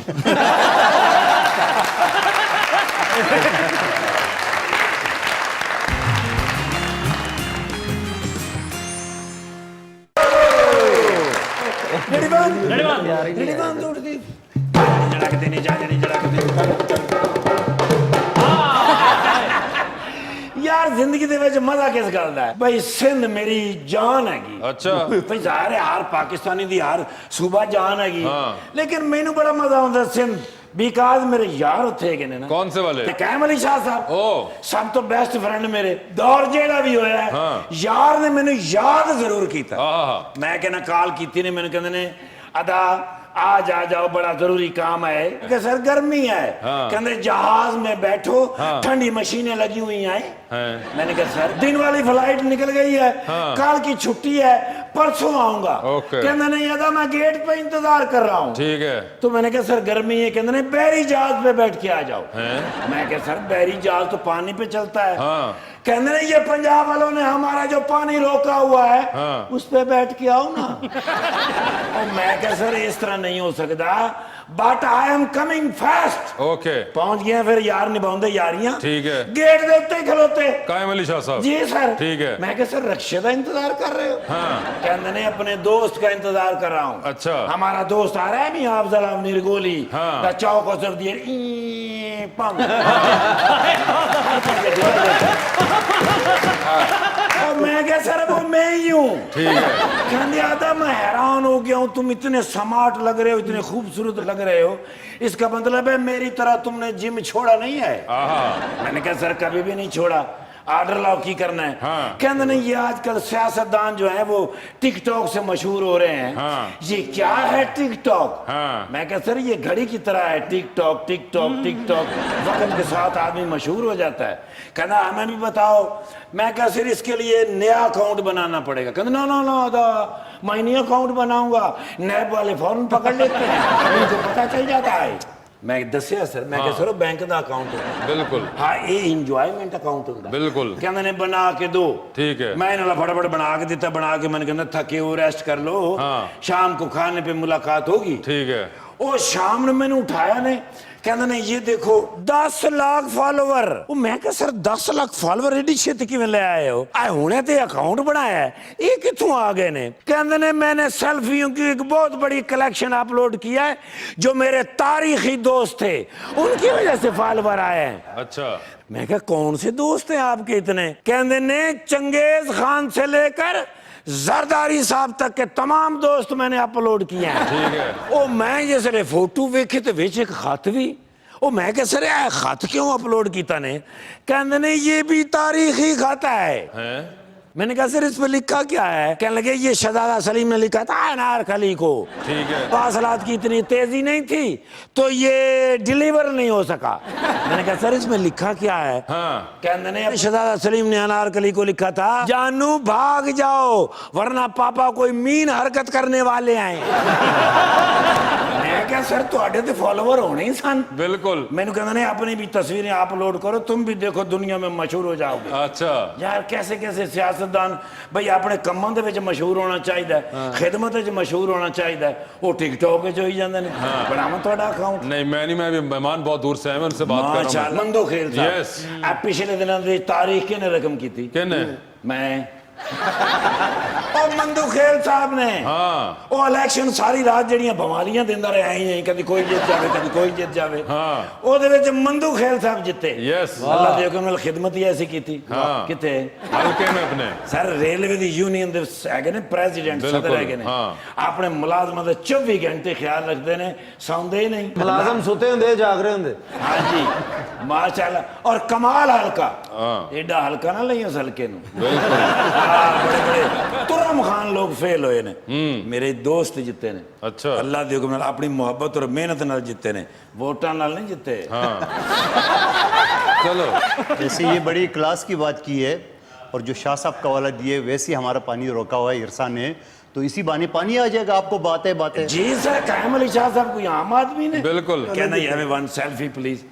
यार ਜ਼ਿੰਦਗੀ ਦੇ ਵਿੱਚ ਮਜ਼ਾ ਕਿਸ ਗੱਲ ਦਾ ਹੈ ਬਈ ਸਿੰਧ ਮੇਰੀ ਜਾਨ ਹੈਗੀ अच्छा ਭਈ ਜ਼ਾਹਿਰ ਹਰ ਪਾਕਿਸਤਾਨੀ ਦੀ ਹਰ ਸੂਬਾ ਜਾਨ ਹੈਗੀ ਹਾਂ। ਲੇਕਿਨ ਮੈਨੂੰ ਬੜਾ ਮਜ਼ਾ ਆਉਂਦਾ ਸਿੰਧ ਬਿਕਾਜ਼ ਮੇਰੇ ਯਾਰ ਉੱਥੇ ਹੈਗੇ ਨੇ ਨਾ कौन से वाले ਤੇ ਕਾਇਮ ਅਲੀ ਸ਼ਾਹ ਸਾਹਿਬ ओ ਸਭ ਤੋਂ ਬੈਸਟ ਫਰੈਂਡ ਮੇਰੇ ਦੌਰ ਜਿਹੜਾ ਵੀ ਹੋਇਆ ਹੈ, ਹਾਂ। ਯਾਰ ਨੇ ਮੈਨੂੰ ਯਾਦ ਜ਼ਰੂਰ ਕੀਤਾ आहा ਮੈਂ ਕਹਿੰਦਾ ਕਾਲ ਕੀਤੀ ਨੇ ਮੈਨੂੰ ਕਹਿੰਦੇ ਨੇ ਅਦਾ आज आ जाओ बड़ा जरूरी काम है कि सर गर्मी है हाँ। कहते जहाज में बैठो हाँ। ठंडी मशीनें लगी हुई हैं हैं मैंने कहा सर दिन वाली फ्लाइट निकल गई है हाँ। कल की छुट्टी है परसों आऊंगा ओके। कहते नहीं अदा मैं गेट पे इंतजार कर रहा हूँ ठीक है तो मैंने कहा सर गर्मी है कहते नहीं बैरी जहाज पे बैठ के आ जाओ हैं मैं कहा सर बैरी जहाज तो पानी पे चलता है हाँ कहते नहीं ये पंजाब वालों ने हमारा जो पानी रोका हुआ है हाँ। उस पे बैठ के आओ ना और मैं कहा सर इस तरह नहीं हो सकता but I am coming fast okay पहुंच गए फिर यार निभाਉਂਦੇ यारियां ठीक है गेट ਦੇ ਉੱਤੇ ਖਲੋਤੇ कायम अली शाह साहब जी सर ठीक है मैं कहा सर रक्शे का इंतजार कर रहे हो हाँ कहते नहीं अपने दोस्त का इंतजार कर रहा हूँ अच्छा हमारा दोस्त आ रहा है मियां अफजल निर्गोली हाँ। का चौक और सब दिए और मैं क्या सर वो मैं ही हूँ ठीक है कहते आदा मैं हैरान हो गया हूँ तुम इतने स्मार्ट लग रहे हो इतने खूबसूरत लग रहे हो इसका मतलब है मेरी तरह तुमने जिम छोड़ा नहीं है आहा मैंने कहा सर कभी भी नहीं छोड़ा आर्डर लाओ की करना है हाँ। कहते नहीं ये आजकल सियासतदान जो है वो टिकटॉक से मशहूर हो रहे हैं हाँ। ये क्या है टिकटॉक हाँ। मैं कहा सर ये घड़ी की तरह है टिकटॉक टिकटॉक टिकटॉक वक्त के साथ आदमी मशहूर हो जाता है कहना हमें भी बताओ मैं कहा सर इसके लिए नया अकाउंट बनाना पड़ेगा कहते नो नो नो मैं नहीं अकाउंट बनाऊंगा नैब वाले फौरन पकड़ लेते हैं उनको पता चल जाता है मैं दसिया सर मैं कहा सर बैंक का अकाउंट है बिल्कुल हाँ ये इंजॉयमेंट अकाउंट होता बिल्कुल कहते ने बना के दो ठीक है मैं इन्हें फटाफट बना के देता बना के मैंने कहना थके हो रेस्ट कर लो हाँ। शाम को खाने पे मुलाकात होगी ठीक है ਉਹ ਸ਼ਾਮ ਨੂੰ ਮੈਨੂੰ ਉਠਾਇਆ ਨੇ ਕਹਿੰਦੇ ਨੇ ਇਹ ਦੇਖੋ 10 ਲੱਖ ਫਾਲੋਅਰ ਉਹ ਮੈਂ ਕਿਹਾ ਸਰ 10 ਲੱਖ ਫਾਲੋਅਰ ਏਡੀ ਛੇਤੀ ਕਿਵੇਂ ਲੈ ਆਏ ਹੋ ਆ ਹੁਣੇ ਤੇ ਅਕਾਊਂਟ ਬਣਾਇਆ है ਇਹ ਕਿੱਥੋਂ ਆ ਗਏ ਨੇ कहते ने मैंने सेल्फियों की एक बहुत बड़ी कलेक्शन अपलोड किया है जो मेरे तारीखी दोस्त थे उनकी वजह से फॉलोवर आए हैं अच्छा मैं कहा कौन से दोस्त हैं आपके इतने कहते ने चंगेज खान से लेकर जरदारी साहब तक के तमाम दोस्त मैंने अपलोड किए हैं ठीक है ओ मैं जिसले फोटो वेखे तो विच एक खत भी ओ मैं कह सर ये खत क्यों अपलोड किया ने कहते ने ये भी तारीखी खत है हैं मैंने कहा सर इस पे लिखा क्या है कहने लगे ये शहजादा सलीम ने लिखा था अनारकली को ठीक है फासलात की इतनी तेजी नहीं थी तो ये डिलीवर नहीं हो सका मैंने कहा सर इसमें लिखा क्या है हाँ कहते ने शहजादा सलीम ने अनारकली को लिखा था जानू भाग जाओ वरना पापा कोई मीन हरकत करने वाले आए मैं क्या सर ਤੁਹਾਡੇ ਤੇ फॉलोवर होने ही सन बिल्कुल मैंने कहते ने अपनी भी तस्वीरें अपलोड करो तुम भी देखो दुनिया में मशहूर हो जाओगे अच्छा यार कैसे कैसे सियासतदान भाई अपने ਕੰਮਾਂ ਦੇ ਵਿੱਚ ਮਸ਼ਹੂਰ ਹੋਣਾ ਚਾਹੀਦਾ ਖਿਦਮਤ ਵਿੱਚ ਮਸ਼ਹੂਰ ਹੋਣਾ ਚਾਹੀਦਾ ਉਹ ਟਿਕਟੌਕ ਵਿੱਚ ਹੋਈ ਜਾਂਦੇ ਨੇ ਬਣਾਵਾਂ ਤੁਹਾਡਾ ਅਕਾਊਂਟ नहीं मैं भी मेहमान बहुत दूर से है मैं उनसे बात कर रहा हूँ ਮਾਸ਼ਾਅੱਲਾ ਮੰਦੋ ਖੇਲ ਸਾਹਿਬ Yes. ਆ ਪਿਛਲੇ ਦਿਨਾਂ ਦੀ ਤਾਰੀਖ ਕਿਹਨੇ ਰਕਮ ਕੀਤੀ किन मैं ਉਹ ਮੰਦੂ ਖੇਲ ਸਾਹਿਬ ਨੇ हाँ ਉਹ ਇਲੈਕਸ਼ਨ ਸਾਰੀ ਰਾਤ ਜਿਹੜੀਆਂ ਬਵਾਲੀਆਂ ਦਿੰਦਾ ਰਿਹਾ ਐਂ ਕਦੀ ਕੋਈ ਜਿੱਤ ਜਾਵੇ ਕਦੀ ਕੋਈ ਜਿੱਤ ਜਾਵੇ ਹਾਂ। ਉਹਦੇ ਵਿੱਚ ਮੰਦੂ ਖੇਲ ਸਾਹਿਬ ਜਿੱਤੇ यस ਅੱਲਾਹ ਦੇ ਹੁਕਮ ਨਾਲ ਖਿਦਮਤ ਹੀ ਐਸੀ ਕੀਤੀ ਹਾਂ। ਕਿਤੇ हल्के में अपने ਸਰ ਰੇਲਵੇ ਦੀ ਯੂਨੀਅਨ ਦੇ ਹੈਗੇ ਨੇ ਪ੍ਰੈਜ਼ੀਡੈਂਟ ਸਦਰ ਬਿਲਕੁਲ, ਹੈਗੇ ਨੇ ਹਾਂ। ਆਪਣੇ ਮੁਲਾਜ਼ਮਾਂ ਦਾ 24 ਘੰਟੇ ਖਿਆਲ ਰੱਖਦੇ ਨੇ ਸੌਂਦੇ ਹੀ ਨਹੀਂ ਮੁਲਾਜ਼ਮ ਸੁੱਤੇ ਹੁੰਦੇ ਜਾਗ ਰਹੇ ਹੁੰਦੇ ਹਾਂਜੀ ਮਾਸ਼ਾਅੱਲਾ ਔਰ ਕਮਾਲ ਹਲਕਾ हाँ ਐਡਾ ਹਲਕਾ ਨਾ ਲਈ ਉਸ ਹਲਕੇ ਨੂੰ बिल्कुल ਬੜੇ ਬੜੇ ਤੁਰਮ ਖਾਨ ਲੋਕ ਫੇਲ ਹੋਏ ਨੇ ਮੇਰੇ ਦੋਸਤ ਜਿੱਤੇ ਨੇ अच्छा ਅੱਲਾਹ ਦੇ ਹੁਕਮ ਨਾਲ ਆਪਣੀ ਮੁਹੱਬਤ ਔਰ ਮਿਹਨਤ ਨਾਲ ਜਿੱਤੇ ਨੇ ਵੋਟਾਂ ਨਾਲ ਨਹੀਂ ਜਿੱਤੇ हाँ चलो जैसे ये बड़ी क्लास की बात की है और जो शाह साहब का वाला दिए वैसे ही हमारा पानी रोका हुआ है इरसा ने तो इसी बहाने पानी आ जाएगा आपको बात है जी सर कायम अली शाह साहब कोई आम आदमी ने बिल्कुल कहना यह वन सेल्फी प्लीज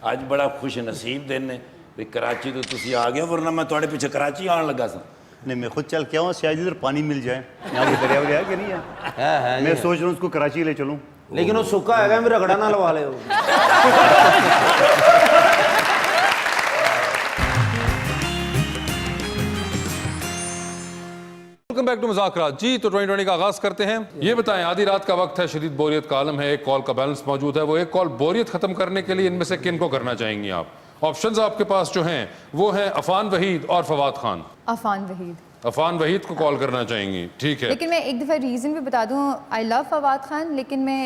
ਅੱਜ ਬੜਾ ਖੁਸ਼ ਨਸੀਬ ਦਿਨ ਨੇ ਵੀ ਕਰਾਚੀ ਤੋਂ ਤੁਸੀਂ ਆ ਗਏ ਵਰਨਾ ਮੈਂ ਤੁਹਾਡੇ ਪਿੱਛੇ ਕਰਾਚੀ ਆਉਣ ਲੱਗਾ ਸਾਂ नहीं मैं खुद चल के आऊँ शायद इधर पानी मिल जाए यहाँ पे दरिया वरिया है कि नहीं है मैं सोच रहा हूँ उसको कराची ले चलूँ ਲੇਕਿन ਉਹ ਸੁੱਕਾ ਹੈਗਾ ਮੇਰਾ ਰਗੜਾ ਨਾ ਲਵਾ ਲਿਓ वेलकम बैक टू मुज़ाकरात जी। तो 2020 का आगाज करते हैं। ये बताएं आधी रात का वक्त है, शदीद बोरियत का आलम है, एक कॉल का बैलेंस मौजूद है, वो एक कॉल बोरियत खत्म करने के लिए इनमें से किन को करना चाहेंगी आप? ऑप्शंस आपके पास जो हैं वो हैं अफान वहीद और फवाद खान। अफान वहीद। अफान वहीद को कॉल करना चाहेंगी, ठीक है। लेकिन मैं एक दफ़ा रीज़न भी बता दूं, आई लव फवाद खान, लेकिन मैं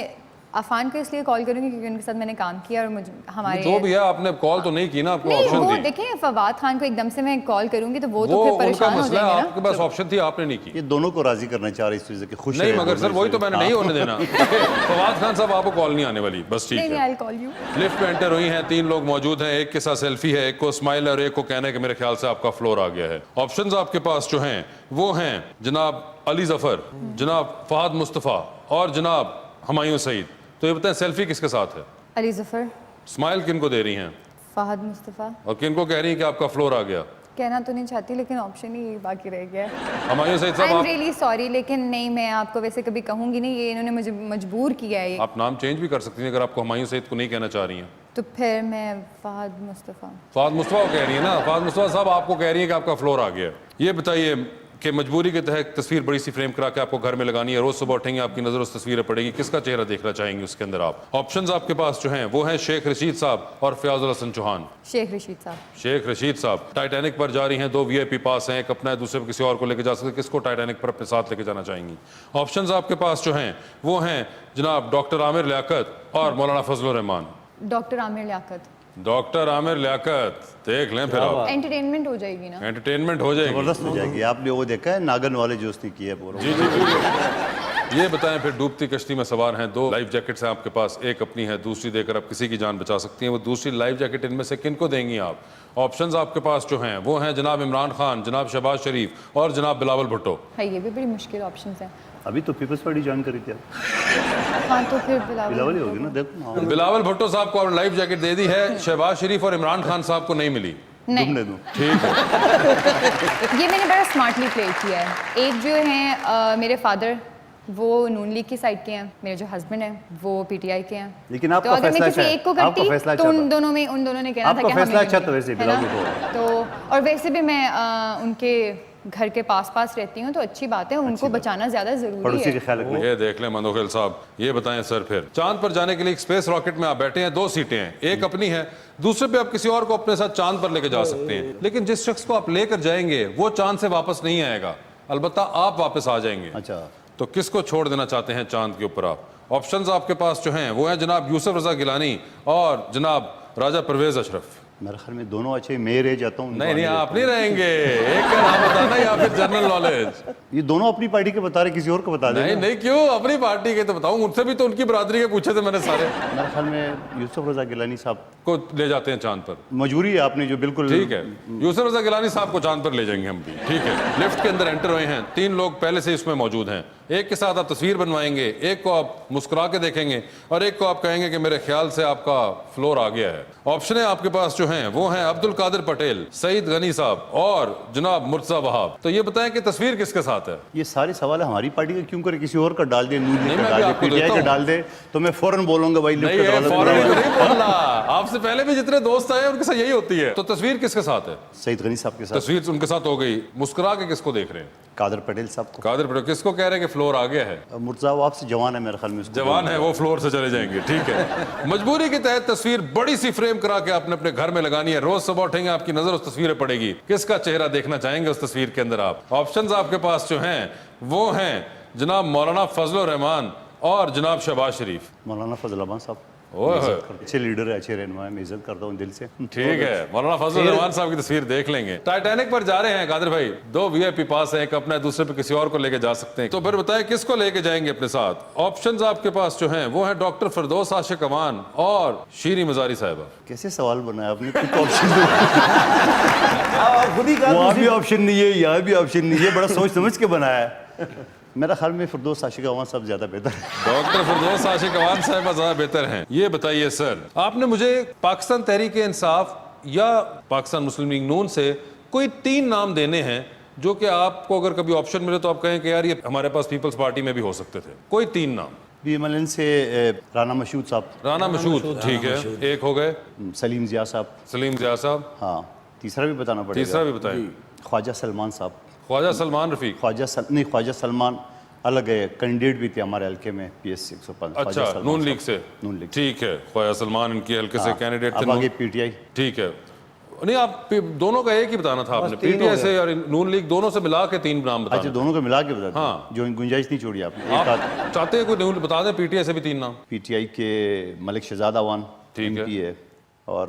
अफान को इसलिए कॉल करूंगी क्योंकि उनके साथ मैंने काम किया और मुझे हमारे जो भी है आपने कॉल तो नहीं की ना, आपको नहीं, ऑप्शन वो थी। देखें फवाद खान को एकदम से मैं कॉल करूंगी तो वो तो वो फिर उनका परेशान हो मसला है, जाएंगे आपके ना। पास ऑप्शन थी, आपने नहीं की। ये दोनों को राजी करना चाह रहे इस चीज़ के खुश नहीं रहे मगर सर दोनों वही तो इसलिए। मैंने नहीं होने देना। फवाद खान साहब आपको कॉल नहीं आने वाली, बस ठीक नहीं नहीं, है। I call you. लिफ्ट में एंटर हुई हैं, 3 लोग मौजूद हैं, एक के साथ सेल्फी है, एक को स्माइल और एक को कहना है कि मेरे ख्याल से आपका फ्लोर आ गया है। ऑप्शंस आपके पास जो हैं वो हैं जनाब अली जफर, जनाब फहद मुस्तफ़ा और जनाब हुमायूं सईद। तो ये बताएं सेल्फी किसके साथ है? अली जफर। स्माइल किन को दे रही हैं फहद मुस्तफ़ा। और किन को कह रही हैं कि आपका फ्लोर आ गया? कहना तो नहीं चाहती लेकिन ऑप्शन ही बाकी रह गया है। हुमायूं सईद आई साहब एम आप, रियली सॉरी, लेकिन नहीं, मैं आपको वैसे कभी कहूंगी नहीं, ये इन्होंने मुझे मजबूर किया है ये। आप नाम चेंज भी कर सकती हैं अगर आपको हुमायूं सईद को नहीं कहना चाह रही हैं। तो फिर मैं फहद मुस्तफ़ा। फहद मुस्तफ़ा को कह रही है ना, फहद मुस्तफ़ा साहब आपको कह रही है कि आपका फ्लोर आ गया। ये बताइए कि मजबूरी के तहत तस्वीर बड़ी सी फ्रेम करा के आपको घर में लगानी है, रोज सुबह उठेंगे आपकी नजर उस तस्वीरें पड़ेगी, किसका चेहरा देखना चाहेंगे उसके अंदर आप? ऑप्शंस आपके पास जो हैं वो हैं शेख रशीद साहब और फयाजुल हसन चौहान। शेख रशीद साहब। शेख रशीद साहब टाइटैनिक पर जा रही हैं, 2 VIP पास हैं, एक अपना है दूसरे पर किसी और को लेके जा सकते, किसको टाइटैनिक पर अपने साथ लेके जाना चाहेंगी? ऑप्शंस आपके पास जो हैं वो हैं जनाब डॉक्टर आमिर लियाकत और मौलाना फजलुर रहमान। डॉक्टर आमिर लियाकत। डॉक्टर आमिर लियाकत, देख लें फिर आप, एंटरटेनमेंट हो जाएगी ना। एंटरटेनमेंट हो जाएगी। जबरदस्त हो जाएगी। आपने वो देखा है नागन वाले जो उसने किया है पूरा? जी जी जी। ये बताएं फिर डूबती कश्ती में सवार हैं, 2 लाइफ जैकेट्स हैं आपके पास, एक अपनी है, दूसरी देकर आप किसी की जान बचा सकती हैं। वो दूसरी लाइफ जैकेट इनमें से किनको देंगी आप? ऑप्शंस आपके पास जो हैं वो हैं जनाब इमरान खान, जनाब शहबाज शरीफ और जनाब बिलावल भुट्टो। है, ये भी बड़ी मुश्किल ऑप्शंस हैं। अभी तो पीपल्स पार्टी ज्वाइन करी थी आप। हाँ तो फिर बिलावल ही होगी ना, देखो। हाँ, बिलावल भुट्टो साहब को आपने लाइफ जैकेट दे दी है, शहबाज शरीफ और इमरान खान साहब को नहीं मिली। नहीं, तुमने दो। ठीक है। ये मैंने बड़ा स्मार्टली प्ले किया है। एक जो हैं मेरे फादर, वो नून लीग की साइड के हैं, मेरे जो हस्बैंड हैं वो PTI के हैं। लेकिन तो आपका अगर मैं फैसला किसी अच्छा है। एक को आपका करती फैसला तो अच्छा उन था। दोनों ने कहना था आपका कि फैसला हमें अच्छा नहीं था वैसे, है ना? बिलावल भुट्टो। तो और वैसे भी मैं उनके घर के पास रहती हूँ तो अच्छी बात है, उनको बचाना ज्यादा जरूरी पड़ोसी के है। ख्याल रखना। ये देख लें मनोखिल साहब, ये बताएं सर फिर चांद पर जाने के लिए एक स्पेस रॉकेट में आप बैठे हैं, 2 सीटें हैं, एक अपनी है, दूसरे पे आप किसी और को अपने साथ चांद पर लेके जा सकते हैं, लेकिन जिस शख्स को आप लेकर जाएंगे वो चांद से वापस नहीं आएगा, अलबत्ता आप वापस आ जाएंगे। अच्छा, तो किसको छोड़ देना चाहते हैं चांद के ऊपर आप? ऑप्शंस आपके पास जो हैं वो हैं जनाब यूसुफ रजा गिलानी और जनाब राजा परवेज अशरफ। मेरे ख्याल में दोनों अच्छे, मैं रह जाता हूँ। नहीं नहीं, आप नहीं रहेंगे, एक का नाम बताना या फिर जनरल नॉलेज। ये दोनों अपनी पार्टी के बता रहे, किसी और को बता नहीं देना। नहीं, क्यों अपनी पार्टी के तो बताऊं, उनसे भी तो उनकी बरादरी के पूछे थे मैंने सारे। मेरे ख्याल में यूसुफ रजा गिलानी साहब को ले जाते हैं चांद पर। मजबूरी है आपने जो बिल्कुल ठीक है, यूसुफ रजा गिलानी साहब को चांद पर ले जाएंगे हम भी। ठीक है, लिफ्ट के अंदर एंटर हुए हैं, 3 लोग पहले से इसमें मौजूद हैं, एक के साथ आप तस्वीर बनवाएंगे, एक को आप मुस्कुरा के देखेंगे और एक को आप कहेंगे कि मेरे ख्याल से आपका फ्लोर आ गया है। ऑप्शन आपके पास जो हैं वो हैं अब्दुल कादिर पटेल, सईद गनी साहब और जनाब मुर्तजा वहाब। तो ये बताएं कि तस्वीर किसके साथ है? ये सारे सवाल हमारी पार्टी के क्यों करे, किसी और का डाल दे, नून नहीं, लीग मैं का भी डाल दे, आपको PTI देता का हूं। डाल दे, तो मैं फौरन बोलूंगा भाई नहीं, लिफ्ट ये का फौरन डाल नहीं बोलना, आपसे पहले भी जितने दोस्त आए उनके साथ यही होती है। तो तस्वीर किसके साथ है? सईद गनी साहब के साथ। तस्वीर उनके साथ हो गई, मुस्कुरा के किसको देख रहे हैं? कादर पटेल साहब को। कादिर पटेल किसको कह रहे हैं कि फ्लोर आ गया है? मुर्तजा वो आपसे जवान है मेरे ख्याल में, उसको जवान है वो, फ्लोर से चले जाएंगे। ठीक है, मजबूरी के तहत तस्वीर बड़ी सी फ्रेम करा के आपने अपने घर में लगानी है, रोज सुबह उठेंगे आपकी नजर उस तस्वीर पर पड़ेगी, किसका चेहरा देखना चाहेंगे उस तस्वीर के अंदर आप? ऑप्शंस आपके पास जो हैं वो हैं जनाब मौलाना फजलुर रहमान और जनाब शहबाज शरीफ। मौलाना फजल रहमान साहब ओह, अच्छे लीडर है, अच्छे रहनुमा है, मैं इज्जत करता हूँ दिल से। ठीक है, मौलाना फजलुर रहमान साहब की तस्वीर देख लेंगे। टाइटैनिक पर जा रहे हैं कादिर भाई, 2 VIP पास है, एक अपना है, दूसरे पे किसी और को लेके जा सकते हैं। तो फिर बताएं किसको लेके जाएंगे अपने साथ? ऑप्शंस आपके पास जो हैं वो हैं डॉक्टर फिरदौस आशिक अमान और शीरी मजारी साहिबा। कैसे सवाल बनाया आपने, कुछ ऑप्शन खुद ही कहा वहाँ भी ऑप्शन नहीं है, यहाँ भी ऑप्शन नहीं है, बड़ा सोच समझ के बनाया है। मेरा ख्याल में फिरदौस आशिक अवान साहब ज्यादा बेहतर है। डॉक्टर फिरदौस आशिक अवान साहिबा ज्यादा बेहतर हैं। ये बताइए सर, आपने मुझे पाकिस्तान तहरीक इंसाफ या पाकिस्तान मुस्लिम लीग नून से कोई 3 नाम देने हैं जो कि आपको अगर कभी ऑप्शन मिले तो आप कहें कि यार ये हमारे पास पीपल्स पार्टी में भी हो सकते थे, कोई 3 नाम। BMLN से राना मशहूद साहब, राना मशहूद, ठीक है, एक हो गए। सलीम जिया साहब, सलीम जिया साहब, हाँ, तीसरा भी बताना पड़ेगा। तीसरा भी बताएं। ख्वाजा सलमान साहब, ख्वाजा सलमान रफीक, ख्वाजा सलमान अलग है, कैंडिडेट भी थे हमारे हल्के में PS 105। अच्छा, नून लीग से। नून लीग। ठीक है, ख्वाजा सलमान इनके हल्के से कैंडिडेट थे। अब आगे PTI। ठीक है, नहीं आप दोनों का एक ही बताना था आपने, तीन हो PTI से और नून लीग दोनों से मिला के 3 नाम अच्छा, बताना। दोनों को मिला के बता हाँ। जो गुंजाइश नहीं छोड़ी आपने। एक आप चाहते हैं कोई नून बता दें, PTI से भी 3 नाम। PTI के मलिक शहजाद अवान ठीक है। MP है, और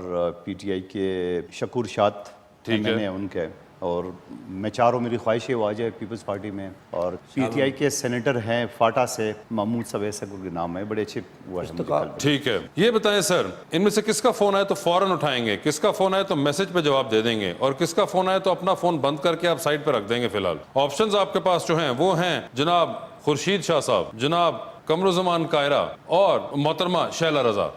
PTI के शकूर शाद ठीक है। MNA उनके, और मैं चाह रहा हूँ मेरी ख्वाहिश है वो आ जाए पीपल्स पार्टी में। और PTI के सेनेटर हैं फाटा से, महमूद सब ऐसा कोई नाम है, बड़े अच्छे वो है मुझे कल। ठीक है, ये बताएं सर, इनमें से किसका फोन आए तो फौरन उठाएंगे, किसका फोन आए तो मैसेज पे जवाब दे देंगे, और किसका फोन आए तो अपना फोन बंद करके आप साइड पे रख देंगे फिलहाल। ऑप्शंस आपके पास जो हैं वो हैं जनाब खुर्शीद शाह साहब, जनाब कमरुज़्ज़मान कायरा और मोहतरमा शैला रजा।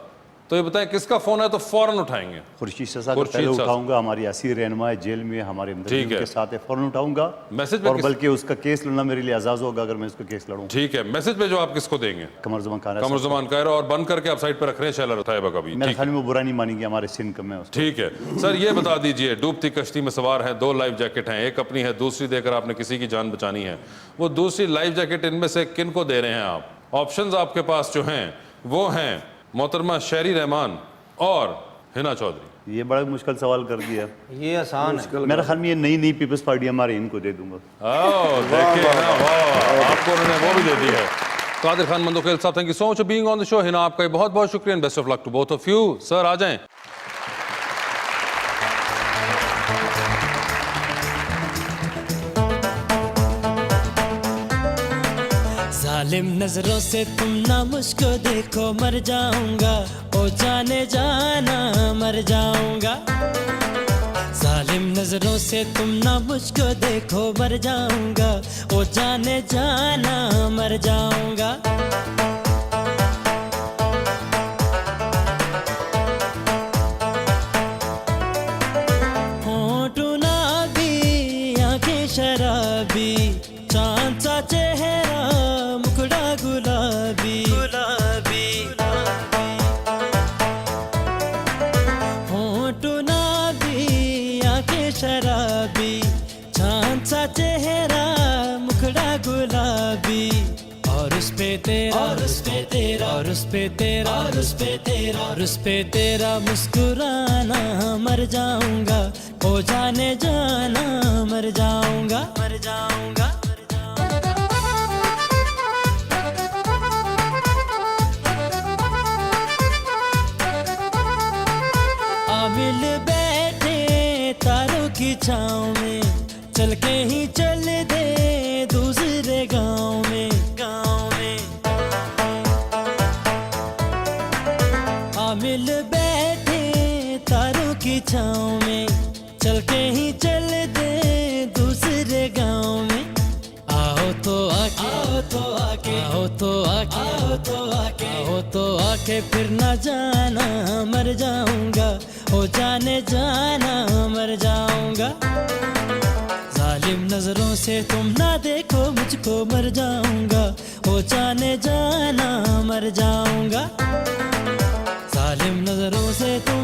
तो ये बताएं किसका फोन है तो फौरन उठाएंगे। खुर्शीद शाह साहब खुर्शीद पहले शाह। उठाऊंगा, हमारी यासीर रहनुमा है जेल में, हमारे ठीक हमदर्दी है। के साथ है, फौरन उठाऊंगा। मैसेज पे और किस- बल्कि उसका केस लड़ना मेरे लिए एजाज होगा अगर मैं उसका केस लड़ूं। ठीक है, मैसेज पे जवाब किसको देंगे? कमरुज़्ज़मान खान साहब। कमरुज़्ज़मान कायरा, और बंद करके आप साइड पे रख रहे हैं शैला तायबा का भी। मेरे ठीक ख्याल में वो बुरा नहीं मानेंगे, हमारे सिंध कम है उसको। ठीक है सर, ये बता दीजिए, डूबती कश्ती में सवार हैं, 2 लाइफ जैकेट हैं, एक अपनी है, दूसरी देकर आपने किसी की जान बचानी है। वो दूसरी लाइफ जैकेट इनमें से किन को दे रहे हैं आप? ऑप्शंस आपके पास जो हैं वो हैं मोहतरमा शहरी रहमान और हिना चौधरी। ये बड़ा मुश्किल सवाल कर दिया। ये आसान है। मेरा ख्याल में ये नई नई पीपल्स पार्टी हमारे इनको दे दूंगा। देखिए ना, वाह, आपको उन्होंने वो भी दे दी है। Qadir Khan Mandokhel sahab, thank you so much for being on the show. Hina, आपका बहुत बहुत शुक्रिया, and best of luck to both of you. Sir आ जाएं। जालिम नजरों से तुम ना मुझको देखो, मर जाऊंगा ओ जाने जाना, मर जाऊंगा। जालिम नजरों से तुम ना मुझको देखो, मर जाऊंगा ओ जाने जाना, मर जाऊंगा। होंठ गुलाबी, आंखें शराबी, चांद सा चेहरा, मुखड़ा गुलाबी गुलाबी। होंठ गुलाबी, आंखें शराबी, चांद सा चेहरा, मुखड़ा गुलाबी। और उस पे तेरा, और उस पे तेरा, और उस पे तेरा, और उस पे तेरा, और उस पे तेरा मुस्कुराना, मर जाऊंगा ओ जाने जाना, मर जाऊंगा, मर जाऊंगा। मिल बैठे तारों की छाँव में, चल के ही चल दे दूसरे गांव में, गांव में। मिल बैठे तारों की छाँव में, चल के ही चल दे दूसरे गांव में। आओ तो आके, आओ तो आके, आओ तो आके, आओ तो आके, आओ तो आके फिर ना जाना, मर जाऊंगा ओ जाने जाना, मर जाऊंगा। जालिम नजरों से तुम ना देखो मुझको, मर जाऊंगा ओ जाने जाना, मर जाऊंगा। जालिम नजरों से तुम